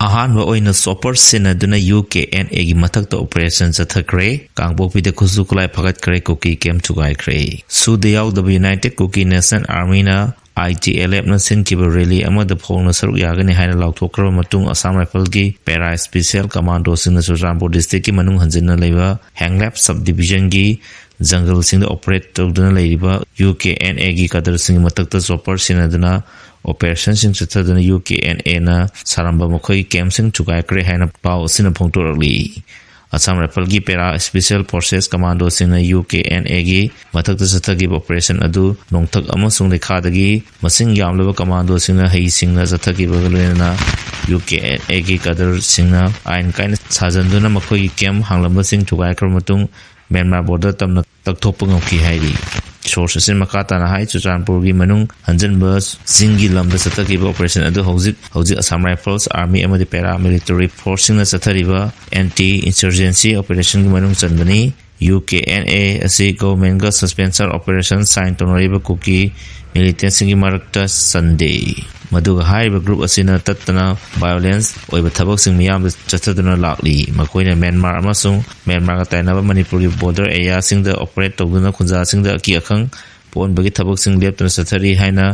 अहानबा ओइना chopper सिनदुना UKNA गी मथक्ता ऑपरेशन चथखरे कांगपोकपीदा खुसु खुलाई फगतखरे कुकी कैम थुगाइखरे सुदे याउदबा यूनाइटेड कुकी नेशनल आर्मी ना ITLF na sinkiba rally amada phongna saruk yagani haina laukthokraba matung Assam Rifle gi para special commando singna Churachandpur district ki manung hanjinna leiba Hanglap subdivision gi jungle singda operate tawduna leiba UKNA gi kadar sing matakta chopper sinaduna operation sing chathaduna UKNA na saramba mokhoi camp sing chukai haina pau sina phongtorali Assam Rifle gi para special forces commando singna UKNA gi mathakta chathagi operation adu nongthak amasung lekhadagi masing yamlaba commando singna hei singna chathagi bagalena UKNA gi kadar singna ain kain sajanduna makhoi camp hanglamba sing chukai matung Myanmar border tamna takthokpa ngauki hairi sources in makata na hai Churachandpur gi manung hanjan bus zingi lamba sataki operation adu hojik Assam Rifles army amadi paramilitary force na sathariba anti insurgency operation gi manung chanbani UKNA asi government ga suspension operation sign tonoriba kuki militant singi marakta Sunday maduga haiba group asina tatana violence oiba thabak sing miyam chathaduna lakli makoina Myanmar amasung Myanmar ga tainaba Manipur gi border area sing da operate tawduna khunja sing da ki akhang pon bagi thabak sing leptana sathari haina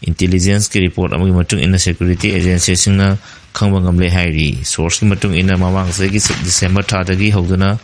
intelligence ki report amagi matung ina security agency singna khangba ngamle hairi source ki matung ina mamang se gi December thadagi hogduna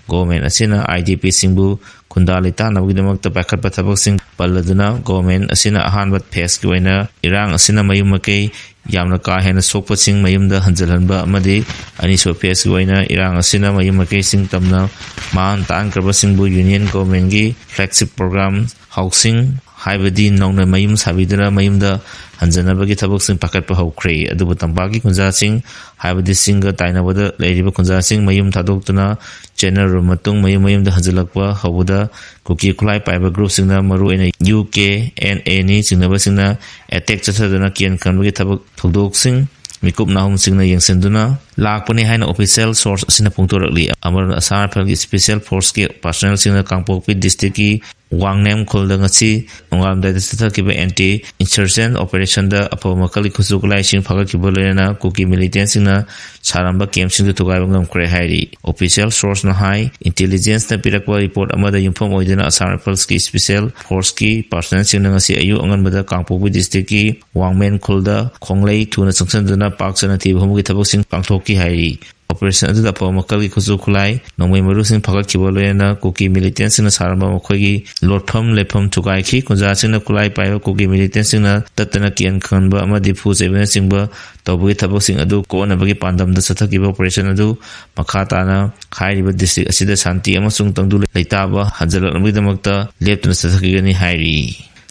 government asina IDP singbu khundalita nabagi damakta pakhat pathabak sing palladuna government asina ahanbat phase ki oina irang asina mayum makai yamna ka hena sokpa sing mayumda hanjalhanba amadi ani so phase ki oina irang asina mayum makai sing tamna man tan karba singbu union government gi flagship program housing haibadi nongna mayum sabiduna mayumda hanjanabagi thabak sing pakhat pa hokre adubu tambagi kunja sing haibadi singa tainabada leiriba kunja sing mayum thadoktuna channel matung mayum da hanjalakwa hawuda kuki khulai paiba group singna maru ena UKNA ni singnaba singna attack chathaduna kian khanbagi thabak thodok sing mikup nahum singna yengsenduna lakpani haina official source asina pungtorakli amar Assam Rifle gi special force ki personnel singna Kangpokpi district ki Wangnam khulda ngasi ongamda dathakiba anti insurgent operation da apamakali khusukulai sing phagakiba lena kuki militant singna saramba camp sing thugaiba ngamkre hairi official source na hai intelligence na pirakwa report amada yumpham oidena Assam Rifles ki special force ki personnel singna ngasi ayu anganbada Kangpokpi district ki Wangmen khulda khonglei thuna sangsanduna paksana thibhamu ki thabak sing pangthokki hairi operation adu da apamakal ki khusukulai nongmai maru sing phagakiba lena kuki militant singna saramba mokhoi gi lotpham lepham thukai khi kunja singna kulai paiba kuki militant singna tatana kian khanba amadi phu chebena singba tawbugi thabak sing adu kona bagi pandam da sathakiba operation adu makhata na khairiba district asida shanti amasung tangdu leitaba hanjalamgi damakta leptuna sathakigani hairi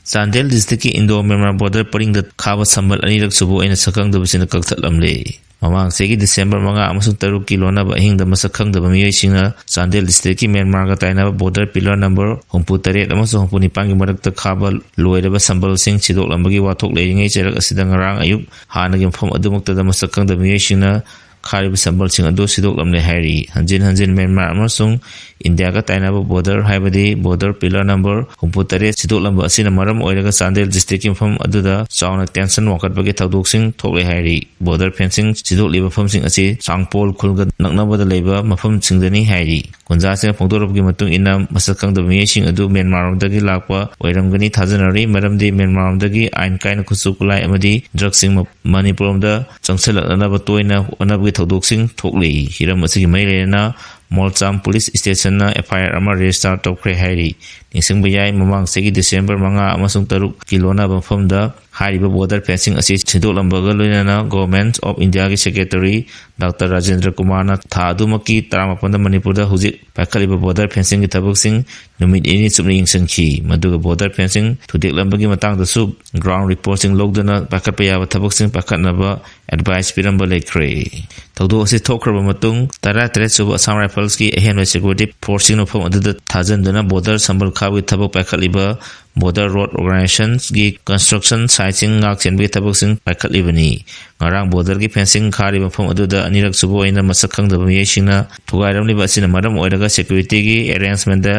Chandel district ki Indo-Myanmar border paring da khaba sambal anirak subu aina sakang da bisina kakthlamle mamang segi December manga amasung taruk ki lona ba hing da masakhang da bamiyoi singna Chandel district ki Myanmar ga taina border pillar number 34 amasung 9 gi marakta khaba loiraba sambal sing chidok lambagi wathok leiringai cherak asida ngarang ayuk hanagi pham adumukta da masakhang da bamiyoi singna khariba sambal sing adu sidok lamle hairi hanjin Myanmar amasung India ga tainaba border haibadi border pillar number 34 sidok lamba asina maram oiraga Chandel district pham aduda chauna tension wakat bagi thodok sing thokle hairi border fencing sidok liba pham sing asi Changpol khulga naknabada leiba mafam singdani hairi kunja sing phongdorobgi matung ina masakhang da mi sing adu Myanmar dagi lakwa oiramgani thajanari maramdi Myanmar dagi ain kaina khusukulai amadi drug sing Manipur da changselana ba toina onabgi thodok sing thokle hiram asigi mailena Molcham police station na FIR ama register tokre hairi ningsingba yai mamang segi December manga amasung taruk kilona bafam da hariba border fencing asi chidok lambaga loinana Government of India ki secretary Dr. Rajendra Kumar na thadumaki 18 da Manipur da hujik pakhaliba border fencing ki thabak sing numit ini chumni ingsanchi maduga border fencing thudek lambagi matang da sub ground reporting logdana pakhatpa yaba thabak sing pakhatnaba advice piramba lekre thawdo asi thokraba matung 13 suba Assam Rifles ki ahenwa security forcing no phom adu thajandana border sambal khawi thabak pakhaliba border road organizations gi construction siting ngak chenbi thabak sing paikhatlibani ngarang border gi fencing khari mafam aduda anirak subo aina masakhang da bami singna thugairamli ba sina maram oiraga security gi arrangement da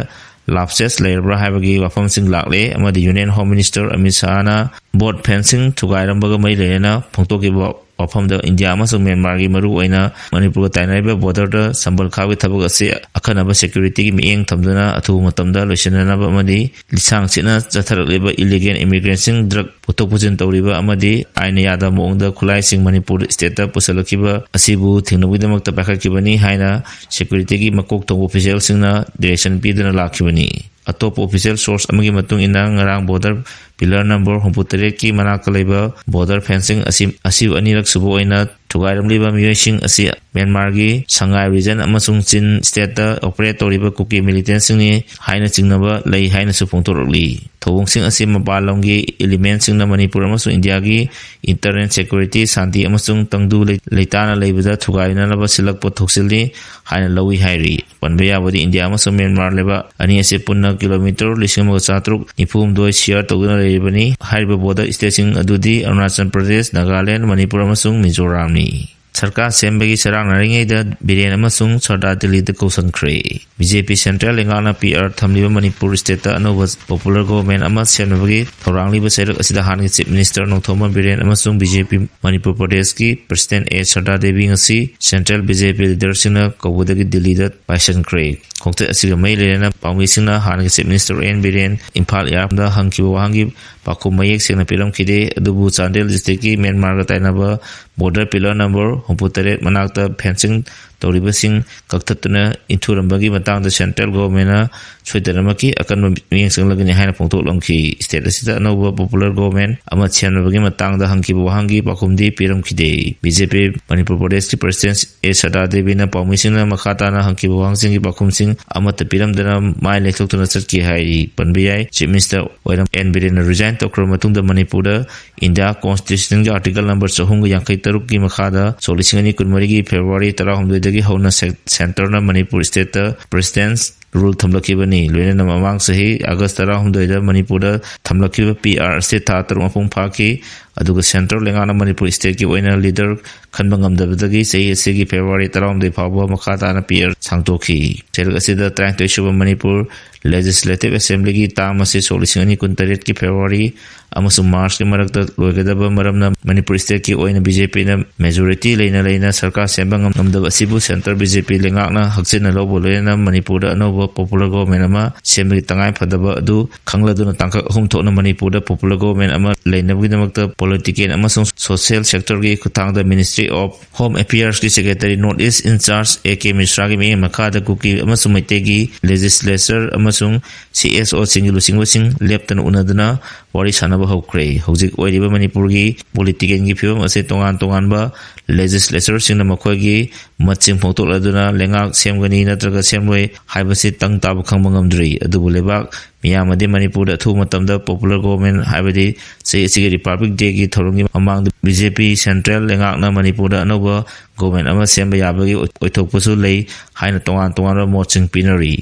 lapses lerbra habagi wafam sing lakle amadi Union Home Minister Amit Shah na board fencing thugairam baga mai lena phongtoki wafamda India amasung Myanmar gi maru oina Manipur tainaiba border da sambal khawi thabak ase akhanaba security gi mieng thamduna athu matamda loisanaba amadi lisang china chatharakliba illegal immigrants sing drug putok pujin tawriba amadi aina yada moongda khulai sing Manipur state da pusalakiba asibu thingnabuidamakta pakhakibani haina security gi makok thong official singna direction piduna lakhibani atop official source amagi matung ina ngarang border pillar number 63 ki manakta leba border fencing asiu anirak subo oina thugairamliba miyosing asi Myanmar gi Shanghai region amasung Chin state da operate toriba kuki militant singni haina chingnaba lei haina su phongtorokli thobong sing asi mabalong gi element singna Manipur amasung India gi internet security santi amasung tangdu leitana leibada thugaina laba silakpo thoksilni haina lawi hairi panbeya bodi India amasung Myanmar leba ani ase punna kilometer 1300 nifum doi share toguna leibani hariba border station adudi Arunachal Pradesh Nagaland Manipur amasung Mizoram ni Sarkar sembagi sarang naringai da Biren amasung Sarda Delhi da kausankre BJP Central Lengana PR thamliba Manipur state da anova popular government ama semnabagi thorangliba serak asida hangi chief minister Nongthoma Biren amasung BJP Manipur Pradesh ki president A Sarda Devi ngasi central BJP leader singna kobudagi Delhi da paishan kre khongte asiga mai lena pangwi singna hangi chief minister N Biren Imphal ya da hangkiwa hangi pakum mayek singna pilam kide adubu Chandel district ki Myanmar ga tainaba border pillar number 63 manakta fencing tawribasing kaktatuna inthurambagi matangda central government soidaramaki akanba miyengsanglagani haina phongtoklamki state asida anova popular government ama chenabagi matangda hangkiba wahangi pakumdi piramkide BJP Manipur Pradesh ki president A Sarda Devi na pawmisingna makhatana hangkiba wahangsingi pakumsing amata piramdana mai lektoktuna chatki hairi panbiyai chief minister oiram N Biren resign tokra matungda Manipurda India constitution gi article number 353 ki makhada 2012 gi February 13 dagi hona center na Manipur state president's rule thamlakibani loina mamang sahi August 13 da Manipur da thamlakiba PR state tha tar mapung phaki aduga central lengana Manipur state ki oina leader khanba ngamdabadagi sahi asigi February 13 phawba makhata na PR sangtokhi serga asida 33 Manipur legislative assembly gi tamase 2023 ki February amasung March ki marakta loigadaba maramna Manipur state ki oina BJP na majority leina sarkar semba ngamdaba sibu center BJP lengakna hakchina lobo loina Manipur da anova popular government ama semri tangai phadaba adu khangladuna tangka humthona Manipur da popular government ama leinabgidamakta political amasung social sector gi khutangda Ministry of Home Affairs ki secretary North East in charge AK Mishra gi me makhada kuki amasung maitegi legislature amasung CSO singilu singwasing leptan unaduna wari sanaba hokre hojik oiriba Manipur gi political gi phibam ase tongan ba legislature singna makhoi gi matching phongtok laduna lengak semgani natraga semloi haibasi tang tabu khangba ngamdri adubu lebak miyamadi Manipur da thu matamda popular government haibadi sei asigi Republic Day gi thorongi amang BJP Central lengakna Manipur da anova government ama semba yabagi oithokpasu lei haina tongan moching pinari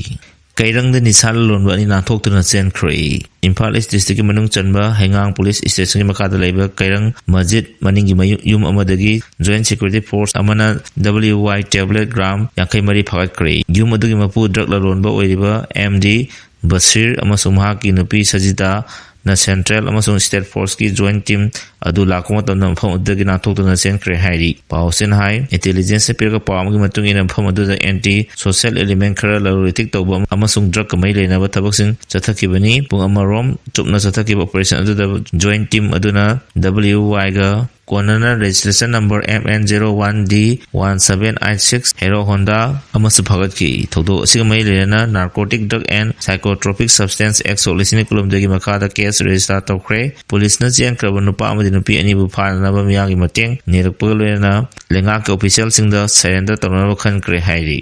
kairang da nisal lonba ni nathokna chen khrei Imphal East district ki manung chanba Hengang police station ki makada laiba kairang masjid maningi yum amadagi joint security force amana WY tablet gram yankai mari phagat kre yum adugi mapu drug la lonba oiriba MD Basir amasung mahaki nupi Sajida na central amasung state force ki joint team adu lakoma tamna pham udagi nathokna chen kre hairi pausen hai intelligence perga pawamgi matung ina pham adu da anti social element khara lauritik tawba amasung drug kamai leina ba thabaksing chathakibani pung amarom chupna chathakiba operation adu da joint team aduna WY ga Konana registration number MN01D1786 Hero Honda amasu phagat ki thodo sigamai lena narcotic drug and psychotropic substance Act solisini kulumdagi makada case register tawkre police na chen krabanu pa amadi nupi ani bu phana ba miyagi mateng nirakpa lena lenga ke official singda surrender tawna khan kre hairi